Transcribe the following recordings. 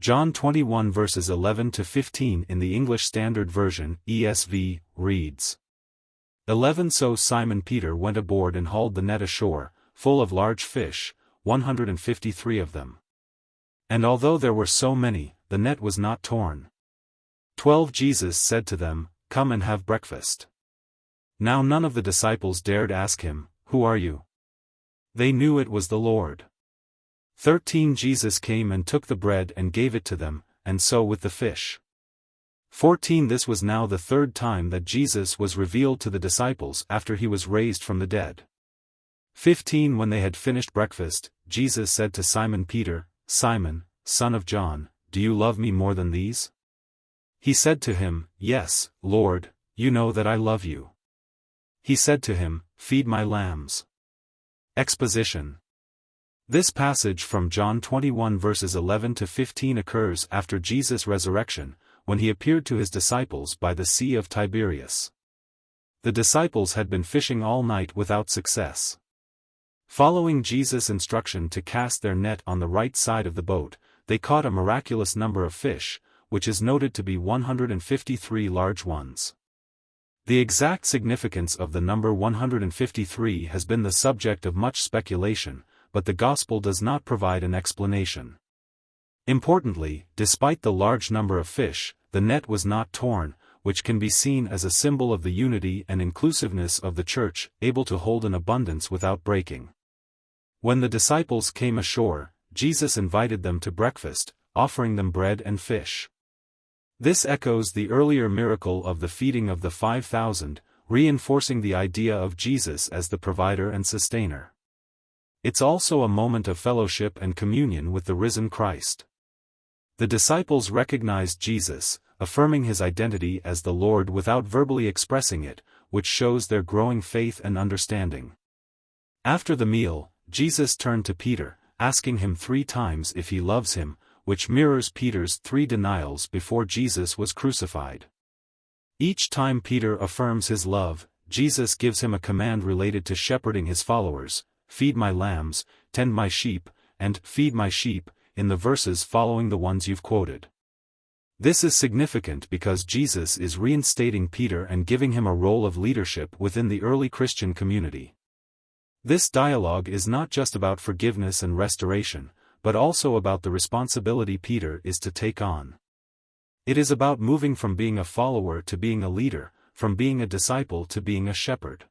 John 21 verses 11 to 15 in the English Standard Version, ESV, reads. 11 So Simon Peter went aboard and hauled the net ashore, full of large fish, 153 of them. And although there were so many, the net was not torn. 12 Jesus said to them, Come and have breakfast. Now none of the disciples dared ask him, Who are you? They knew it was the Lord. 13 Jesus came and took the bread and gave it to them, and so with the fish. 14 This was now the third time that Jesus was revealed to the disciples after he was raised from the dead. 15 When they had finished breakfast, Jesus said to Simon Peter, Simon, son of John, do you love me more than these? He said to him, Yes, Lord, you know that I love you. He said to him, Feed my lambs. Exposition. This passage from John 21 verses 11 to 15 occurs after Jesus' resurrection, when he appeared to his disciples by the Sea of Tiberias. The disciples had been fishing all night without success. Following Jesus' instruction to cast their net on the right side of the boat, they caught a miraculous number of fish, which is noted to be 153 large ones. The exact significance of the number 153 has been the subject of much speculation, but the Gospel does not provide an explanation. Importantly, despite the large number of fish, the net was not torn, which can be seen as a symbol of the unity and inclusiveness of the Church, able to hold an abundance without breaking. When the disciples came ashore, Jesus invited them to breakfast, offering them bread and fish. This echoes the earlier miracle of the feeding of the 5,000, reinforcing the idea of Jesus as the provider and sustainer. It's also a moment of fellowship and communion with the risen Christ. The disciples recognized Jesus, affirming his identity as the Lord without verbally expressing it, which shows their growing faith and understanding. After the meal, Jesus turned to Peter, asking him 3 times if he loves him, which mirrors Peter's 3 denials before Jesus was crucified. Each time Peter affirms his love, Jesus gives him a command related to shepherding his followers, Feed my lambs, tend my sheep, and feed my sheep, in the verses following the ones you've quoted. This is significant because Jesus is reinstating Peter and giving him a role of leadership within the early Christian community. This dialogue is not just about forgiveness and restoration, but also about the responsibility Peter is to take on. It is about moving from being a follower to being a leader, from being a disciple to being a shepherd.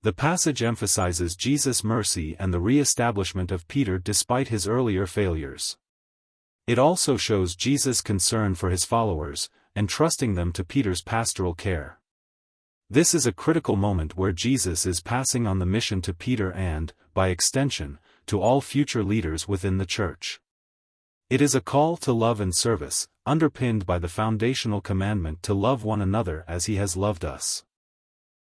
The passage emphasizes Jesus' mercy and the re-establishment of Peter despite his earlier failures. It also shows Jesus' concern for his followers, entrusting them to Peter's pastoral care. This is a critical moment where Jesus is passing on the mission to Peter and, by extension, to all future leaders within the Church. It is a call to love and service, underpinned by the foundational commandment to love one another as he has loved us.